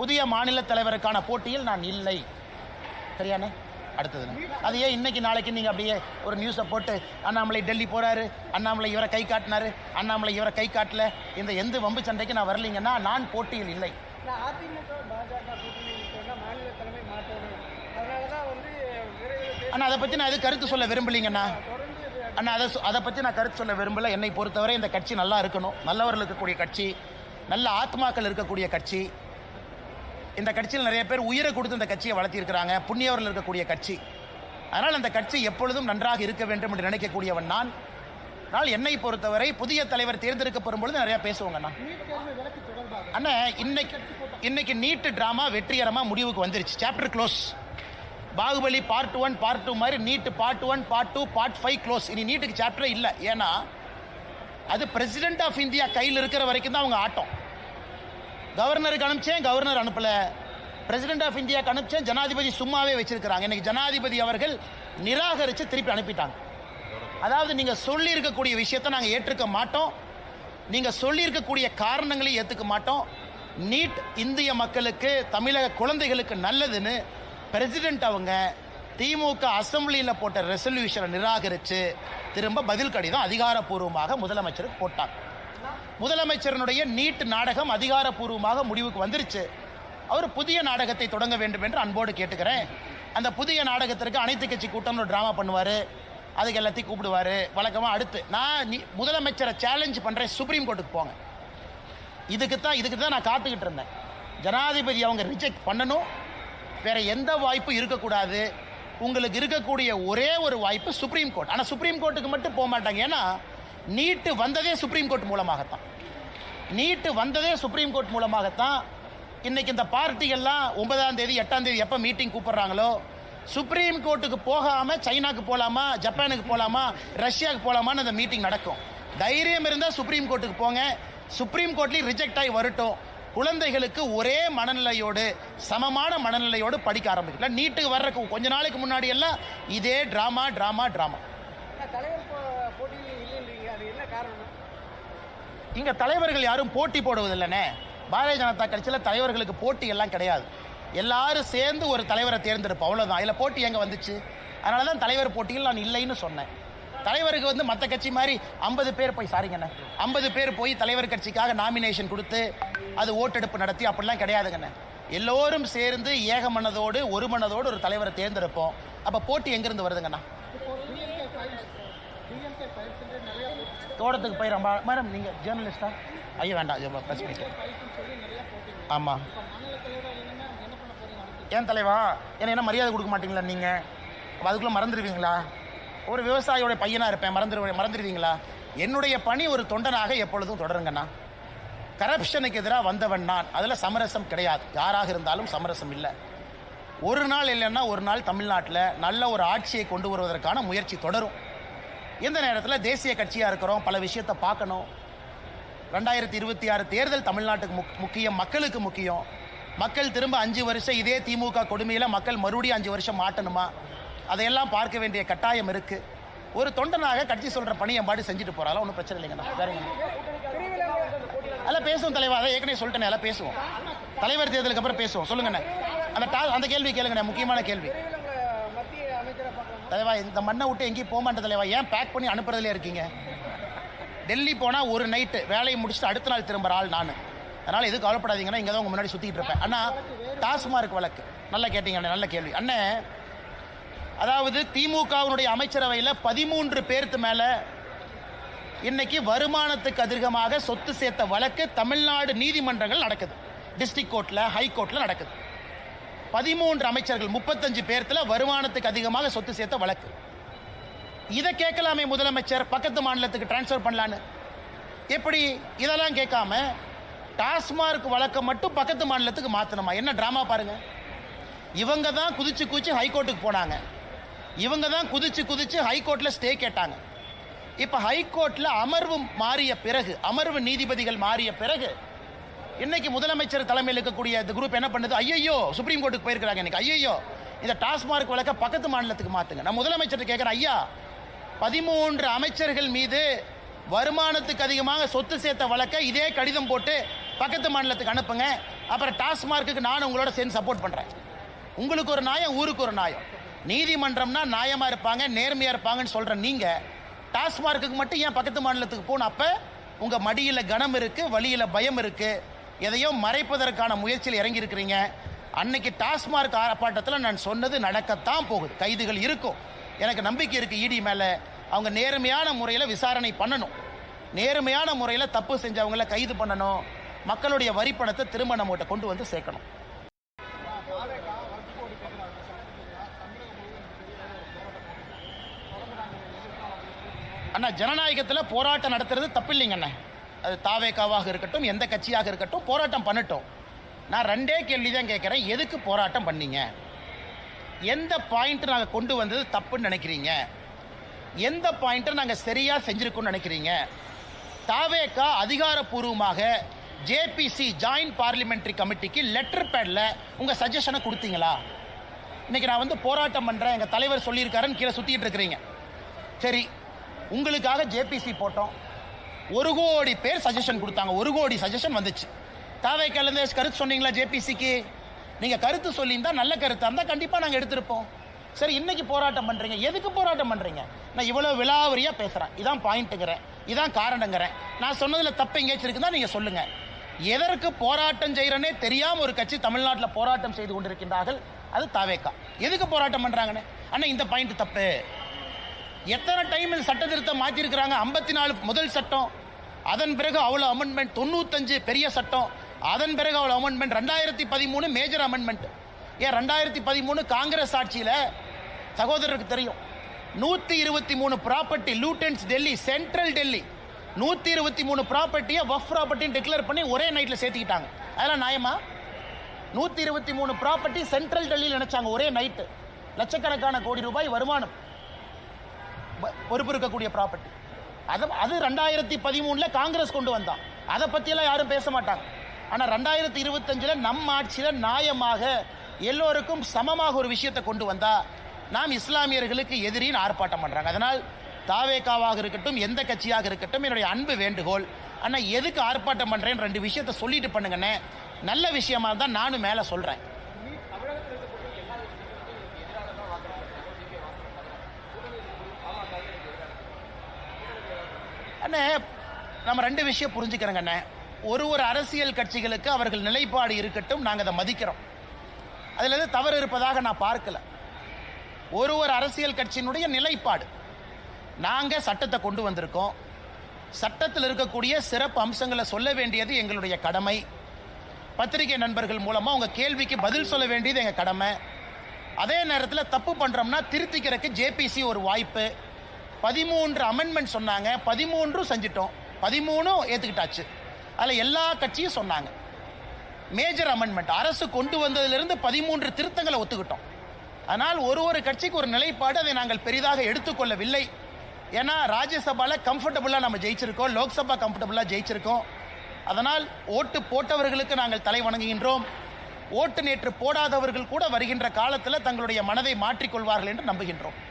புதிய மாநில தலைவருக்கான போட்டியில் நான் இல்லை. சரியானே? அடுத்தது அது ஏன் இன்னைக்கு நாளைக்கு நீங்கள் அப்படியே ஒரு நியூஸை போட்டு அண்ணாமலை டெல்லி போகிறாரு, அண்ணாமலை இவரை கை காட்டினாரு, அண்ணாமலை இவரை கை காட்டல, இந்த எந்த வம்பு சண்டைக்கு நான் வரலீங்கன்னா நான் போட்டியில் இல்லை. அண்ணா அதை பற்றி நான் எது கருத்து சொல்ல விரும்பலீங்கண்ணா. அண்ணா அதை பற்றி நான் கருத்து சொல்ல விரும்பலை. என்னை பொறுத்தவரை இந்த கட்சி நல்லா இருக்கணும், நல்லவர்கள் இருக்கக்கூடிய கட்சி, நல்ல ஆத்மாக்கள் இருக்கக்கூடிய கட்சி. இந்த கட்சியில் நிறைய பேர் உயிரை கொடுத்து இந்த கட்சியை வளர்த்திருக்கிறாங்க, புண்ணியவர்கள் இருக்கக்கூடிய கட்சி. அதனால் அந்த கட்சி எப்பொழுதும் நன்றாக இருக்க வேண்டும் என்று நினைக்கக்கூடியவன் நான். அதனால் என்னை பொறுத்தவரை புதிய தலைவர் தேர்ந்தெடுக்கப்படும் பொழுது நிறையா பேசுவாங்க. அண்ணா இன்னைக்கு நீட்டு ட்ராமா வெற்றிகரமாக முடிவுக்கு வந்துருச்சு. Chapter close. Baahubali part 1 part 2 மாதிரி நீட்டு பார்ட் 1 பார்ட் 2 பார்ட் 5 க்ளோஸ். இனி நீட்டுக்கு சாப்டரே இல்லை. ஏன்னா அது பிரசிடென்ட் ஆஃப் இந்தியா கையில் இருக்கிற வரைக்கும் தான் அவங்க ஆட்டம். கவர்னருக்கு அனுப்பிச்சேன், கவர்னர் அனுப்பலை. பிரசிடென்ட் ஆஃப் இந்தியாவுக்கு அனுப்பிச்சேன், ஜனாதிபதி சும்மாவே வச்சிருக்கிறாங்க. இன்னைக்கு ஜனாதிபதி அவர்கள் நிராகரித்து திருப்பி அனுப்பிட்டாங்க. அதாவது நீங்கள் சொல்லி இருக்கக்கூடிய விஷயத்தை நாங்கள் ஏற்றுக்க மாட்டோம், நீங்கள் சொல்லி இருக்கக்கூடிய காரணங்களையும் ஏற்றுக்க மாட்டோம். நீட் இந்திய மக்களுக்கு, தமிழக குழந்தைகளுக்கு நல்லதுன்னு பிரசிடென்ட் அவங்க திமுக அசம்பிளியில் போட்ட ரெசல்யூஷனை நிராகரித்து திரும்ப பதில் கடிதம் அதிகாரப்பூர்வமாக முதலமைச்சருக்கு போட்டாங்க. முதலமைச்சரனுடைய நீட் நாடகம் அதிகாரப்பூர்வமாக முடிவுக்கு வந்துருச்சு. அவர் புதிய நாடகத்தை தொடங்க வேண்டும் என்று அன்போடு கேட்டுக்கிறேன். அந்த புதிய நாடகத்திற்கு அனைத்து கட்சி கூட்டம்னு ஒரு ட்ராமா பண்ணுவார், அதுக்கு எல்லாத்தையும் கூப்பிடுவார் வழக்கமாக. அடுத்து நான் முதலமைச்சரை சேலஞ்ச் பண்ணுறேன், சுப்ரீம் கோர்ட்டுக்கு போங்க. இதுக்கு தான் நான் காத்துக்கிட்டு இருந்தேன். ஜனாதிபதி அவங்க ரிஜெக்ட் பண்ணணும், வேற எந்த வாய்ப்பும் இருக்கக்கூடாது. உங்களுக்கு இருக்கக்கூடிய ஒரே ஒரு வாய்ப்பு சுப்ரீம் கோர்ட். ஆனால் சுப்ரீம் கோர்ட்டுக்கு மட்டும் போக மாட்டாங்க. ஏன்னா நீட்டு வந்ததே சுப்ரீம் கோர்ட் மூலமாகத்தான். இன்னைக்கு இந்த பார்ட்டிகள்லாம் 9ஆம் தேதி 8ஆம் தேதி எப்போ மீட்டிங் கூப்பிடுறாங்களோ, சுப்ரீம் கோர்ட்டுக்கு போகாமல் சைனாக்கு போகலாமா, ஜப்பானுக்கு போகலாமா, ரஷ்யாவுக்கு போகலாமான்னு அந்த மீட்டிங் நடக்கும். தைரியம் இருந்தால் சுப்ரீம் கோர்ட்டுக்கு போங்க. சுப்ரீம் கோர்ட்லேயும் ரிஜெக்ட் ஆகி வரட்டும். குழந்தைகளுக்கு ஒரே மனநிலையோடு, சமமான மனநிலையோடு படிக்க ஆரம்பிக்கல. நீட்டுக்கு வர்ற கொஞ்ச நாளைக்கு முன்னாடி எல்லாம் இதே ட்ராமா. இங்க தலைவர்கள் யாரும் போட்டி போடுவதில்லைனே. பாரதிய ஜனதா கட்சியில் தலைவர்களுக்கு போட்டி எல்லாம் கிடையாது. எல்லாரும் சேர்ந்து ஒரு தலைவரை தேர்ந்தெடுப்போம், அவ்வளோதான். இதில் போட்டி எங்கே வந்துச்சு? அதனால தான் தலைவர் போட்டியில் நான் இல்லைன்னு சொன்னேன். தலைவருக்கு மற்ற கட்சி மாதிரி 50 பேர் போய் 50 பேர் போய் தலைவர் கட்சிக்காக நாமினேஷன் கொடுத்து அது ஓட்டெடுப்பு நடத்தி அப்படிலாம் கிடையாதுங்கண்ணே. எல்லோரும் சேர்ந்து ஏக மனதோடு ஒரு மனதோடு ஒரு தலைவரை தேர்ந்தெடுப்போம். அப்போ போட்டி எங்கேருந்து வருதுங்கண்ணா? தோட்டத்துக்கு போய் மேடம் நீங்கள் ஜேர்னலிஸ்டா? ஐயோ வேண்டாம், ப்ரெஸ் மீட். ஆமாம், ஏன் தலைவா என்ன மரியாதை கொடுக்க மாட்டீங்களா நீங்கள்? அதுக்குள்ளே மறந்துடுவீங்களா? ஒரு விவசாயியோட பையனாக இருப்பேன், மறந்துடுவீங்களா? என்னுடைய பணி ஒரு தொண்டனாக எப்பொழுதும் தொடருங்கண்ணா. கரப்ஷனுக்கு எதிராக வந்தவன் நான். அதில் சமரசம் கிடையாது, யாராக இருந்தாலும் சமரசம் இல்லை. ஒரு நாள் இல்லைன்னா ஒரு நாள் தமிழ்நாட்டில் நல்ல ஒரு ஆட்சியை கொண்டு வருவதற்கான முயற்சி தொடரும். இந்த நேரத்தில் தேசிய கட்சியாக இருக்கிறோம், பல விஷயத்தை பார்க்கணும். 2026 தேர்தல் தமிழ்நாட்டுக்கு முக்கியம், மக்களுக்கு முக்கியம். மக்கள் திரும்ப 5 வருஷம் இதே திமுக கொடுமையில் மக்கள் மறுபடியும் 5 வருஷம் மாட்டணுமா? அதையெல்லாம் பார்க்க வேண்டிய கட்டாயம் இருக்குது. ஒரு தொண்டனாக கட்சி சொல்கிற பணியை பாடி செஞ்சுட்டு போகிறாலும் ஒன்றும் பிரச்சனை இல்லைங்கண்ணா. வேறுங்க அதெல்லாம் பேசுவோம் தலைவா. அதை ஏற்கனவே சொல்லிட்டேன், எல்லாம் பேசுவோம். தலைவர் தேர்தலுக்கு அப்புறம் பேசுவோம். சொல்லுங்கண்ணே, அந்த கேள்வி கேளுங்கண்ணே, முக்கியமான கேள்வி. தலைவா இந்த மண்ணை விட்டு எங்கேயும் போக மாட்டேன் தலைவா. ஏன் பேக் பண்ணி அனுப்புறதுலே இருக்கீங்க? டெல்லி போனால் ஒரு நைட்டு வேலையை முடிச்சுட்டு அடுத்த நாள் திரும்புகிற ஆள் நான். அதனால் எதுவும் கவலைப்படாதீங்கன்னா இங்கே தான் உங்கள் முன்னாடி சுற்றிட்டு இருப்பேன். அண்ணா டாஸ்மார்க் வழக்கு நல்லா கேட்டீங்க அண்ணே, நல்ல கேள்வி அண்ணே. அதாவது திமுகவினுடைய அமைச்சரவையில் 13 பேருக்கு மேலே இன்னைக்கு வருமானத்துக்கு அதிகமாக சொத்து சேர்த்த வழக்கு தமிழ்நாடு நீதிமன்றங்கள் நடக்குது. டிஸ்ட்ரிக்ட் கோர்ட்டில், ஹை கோர்ட்டில் நடக்குது. 13 அமைச்சர்கள் 35 பேர்த்தில் வருமானத்துக்கு அதிகமாக சொத்து சேர்த்த வழக்கு. இதை கேட்கலாமே முதலமைச்சர், பக்கத்து மாநிலத்துக்கு டிரான்ஸ்ஃபர் பண்ணலான்னு. எப்படி இதெல்லாம் கேட்காம டாஸ்மார்க் வழக்கை மட்டும் பக்கத்து மாநிலத்துக்கு மாற்றணுமா? என்ன ட்ராமா பாருங்க. இவங்க தான் குதிச்சு ஹைகோர்ட்டுக்கு போனாங்க, இவங்க தான் குதிச்சு ஹைகோர்ட்டில் ஸ்டே கேட்டாங்க. இப்போ ஹைகோர்ட்டில் அமர்வு மாறிய பிறகு, அமர்வு நீதிபதிகள் மாறிய பிறகு இன்னைக்கு முதலமைச்சர் தலைமையில் இருக்கக்கூடிய இந்த குரூப் என்ன பண்ணுது? ஐயோ சுப்ரீம் கோர்ட்டுக்கு போயிருக்கிறாங்க இன்னைக்கு. ஐயோ இந்த டாஸ்மார்க் வழக்கை பக்கத்து மாநிலத்துக்கு மாற்றுங்க. நான் முதலமைச்சர் கேட்குறேன், ஐயா 13 அமைச்சர்கள் மீது வருமானத்துக்கு அதிகமாக சொத்து சேர்த்த வழக்கை இதே கடிதம் போட்டு பக்கத்து மாநிலத்துக்கு அனுப்புங்க. அப்புறம் டாஸ்மார்க்குக்கு நான் உங்களோட சேர்ந்து சப்போர்ட் பண்ணுறேன். உங்களுக்கு ஒரு நியாயம், ஊருக்கு ஒரு நியாயம். நீதிமன்றம்னா நியாயமாக இருப்பாங்க, நேர்மையாக இருப்பாங்கன்னு சொல்கிற நீங்கள் டாஸ்மார்க்குக்கு மட்டும் ஏன் பக்கத்து மாநிலத்துக்கு போகணும்? அப்போ உங்கள் மடியில் கனம் இருக்குது, வழியில் பயம் இருக்குது, எதையோ மறைப்பதற்கான முயற்சியில் இறங்கி இருக்கிறீங்க. அன்னைக்கு டாஸ்மார்க் ஆர்ப்பாட்டத்தில் நான் சொன்னது நடக்கத்தான் போகுது. கைதுகள் இருக்கும், எனக்கு நம்பிக்கை இருக்குது. இடி மேலே அவங்க நேர்மையான முறையில் விசாரணை பண்ணணும், நேர்மையான முறையில் தப்பு செஞ்சவங்கள கைது பண்ணணும், மக்களுடைய வரி பணத்தை திரும்ப நம்மகிட்ட கொண்டு வந்து சேர்க்கணும். அண்ணா, ஜனநாயகத்தில் போராட்டம் நடத்துறது தப்பு இல்லைங்க அண்ணா. அது தாவேகாவாக இருக்கட்டும், எந்த கட்சியாக இருக்கட்டும், போராட்டம் பண்ணட்டும். நான் ரெண்டே கேள்வி தான் கேட்குறேன். எதுக்கு போராட்டம் பண்ணீங்க? எந்த பாயிண்ட் நாங்கள் கொண்டு வந்தது தப்புன்னு நினைக்கிறீங்க? எந்த பாயிண்ட்டை நாங்கள் சரியாக செஞ்சுருக்கோன்னு நினைக்கிறீங்க? தாவேகா அதிகாரப்பூர்வமாக ஜேபிசி ஜாயின்ட் பார்லிமெண்ட்ரி கமிட்டிக்கு லெட்டர் பேடில் உங்கள் சஜஷனை கொடுத்தீங்களா? இன்றைக்கி நான் வந்து போராட்டம் பண்ணுறேன், எங்கள் தலைவர் சொல்லியிருக்காருன்னு கீழே சுற்றிட்டு இருக்கிறீங்க. சரி, உங்களுக்காக ஜேபிசி போட்டோம், 1 கோடி பேர் சஜஷன் கொடுத்தாங்க, 1 கோடி சஜஷன் வந்துச்சு. தாவேக்காலேருந்து கருத்து சொன்னீங்களா ஜேபிசிக்கு? நீங்கள் கருத்து சொல்லியிருந்தால், நல்ல கருத்தாக இருந்தால் கண்டிப்பாக நாங்கள் எடுத்திருப்போம். சரி, இன்னைக்கு போராட்டம் பண்ணுறீங்க, எதுக்கு போராட்டம் பண்ணுறீங்க? நான் இவ்வளோ விலாவரியாக பேசுகிறேன், இதான் பாயிண்ட்டுங்கிறேன், இதான் காரணங்கிறேன். நான் சொன்னதில் தப்பு எங்கேயாச்சும் இருக்குதா நீங்கள் சொல்லுங்கள். எதற்கு போராட்டம் செய்கிறனே தெரியாமல் ஒரு கட்சி தமிழ்நாட்டில் போராட்டம் செய்து கொண்டிருக்கின்றார்கள், அது தாவேக்கா. எதுக்கு போராட்டம் பண்ணுறாங்கன்னு? ஆனால் இந்த பாயிண்ட் தப்பு. எத்தனை டைம் சட்ட திருத்தம் மாற்றிருக்கிறாங்க? 54 முதல் சட்டம், அதன் பிறகு அவ்வளோ அமெண்ட்மெண்ட், 95 பெரிய சட்டம், அதன் பிறகு அவ்வளோ அமெண்ட்மெண்ட், 2013 மேஜர் அமெண்ட்மெண்ட். ஏன் 2013 காங்கிரஸ் ஆட்சியில் சகோதரருக்கு தெரியும், 123 ப்ராப்பர்ட்டி லூட்டன்ஸ் டெல்லி, சென்ட்ரல் டெல்லி 123 ப்ராப்பர்ட்டியை வஃப் ப்ராப்பர்ட்டின்னு டிக்ளேர் பண்ணி ஒரே நைட்டில் சேர்த்துக்கிட்டாங்க. அதெல்லாம் நியாயமா? 123 ப்ராப்பர்ட்டி சென்ட்ரல் டெல்லியில் நினைச்சாங்க ஒரே நைட்டு. லட்சக்கணக்கான கோடி ரூபாய் வருமானம் பொறுப்பு இருக்கக்கூடிய ப்ராப்பர்ட்டி. அது 2013 காங்கிரஸ் கொண்டு வந்தான். அதை பற்றியெல்லாம் யாரும் பேச மாட்டாங்க. ஆனால் 2025 நம்ம ஆட்சியில் நியாயமாக எல்லோருக்கும் சமமாக ஒரு விஷயத்தை கொண்டு வந்தா நாம் இஸ்லாமியர்களுக்கு எதிரின்னு ஆர்ப்பாட்டம் பண்ணுறாங்க. அதனால் தாவேகாவாக இருக்கட்டும், எந்த கட்சியாக இருக்கட்டும், என்னுடைய அன்பு வேண்டுகோள், ஆனால் எதுக்கு ஆர்ப்பாட்டம் பண்ணுறேன்னு 2 விஷயத்தை சொல்லிட்டு பண்ணுங்கண்ணே. நல்ல விஷயமா தான் நானும் மேலே சொல்கிறேன். அண்ணே, நம்ம 2 விஷயம் புரிஞ்சுக்கிறோங்க அண்ணே. ஒரு அரசியல் கட்சிகளுக்கு அவர்கள் நிலைப்பாடு இருக்கட்டும், நாங்கள் அதை மதிக்கிறோம். அதில் எது தவறு இருப்பதாக நான் பார்க்கல. ஒரு அரசியல் கட்சியினுடைய நிலைப்பாடு, நாங்கள் சட்டத்தை கொண்டு வந்திருக்கோம், சட்டத்தில் இருக்கக்கூடிய சிறப்பு அம்சங்களை சொல்ல வேண்டியது எங்களுடைய கடமை. பத்திரிகை நண்பர்கள் மூலமாக உங்கள் கேள்விக்கு பதில் சொல்ல வேண்டியது எங்கள் கடமை. அதே நேரத்தில் தப்பு பண்ணுறோம்னா திருத்திக்கிறதுக்கு ஜேபிசி ஒரு வாய்ப்பு. 13 அமெண்ட்மெண்ட் சொன்னாங்க, 13 செஞ்சிட்டோம், 13 ஏற்றுக்கிட்டாச்சு. அதில் எல்லா கட்சியும் சொன்னாங்க. மேஜர் அமெண்ட்மெண்ட் அரசு கொண்டு வந்ததிலிருந்து 13 திருத்தங்களை ஒத்துக்கிட்டோம். ஆனால் ஒரு கட்சிக்கு ஒரு நிலைப்பாடு, அதை நாங்கள் பெரிதாக எடுத்துக்கொள்ளவில்லை. ஏன்னா ராஜ்யசபாவில் கம்ஃபர்டபுளாக நம்ம ஜெயிச்சிருக்கோம், லோக்சபா கம்ஃபர்டபுளாக ஜெயிச்சிருக்கோம். அதனால் ஓட்டு போட்டவர்களுக்கு நாங்கள் தலை வணங்குகின்றோம். ஓட்டு நேற்று போடாதவர்கள் கூட வருகின்ற காலத்தில் தங்களுடைய மனதை மாற்றிக்கொள்வார்கள் என்று நம்புகின்றோம்.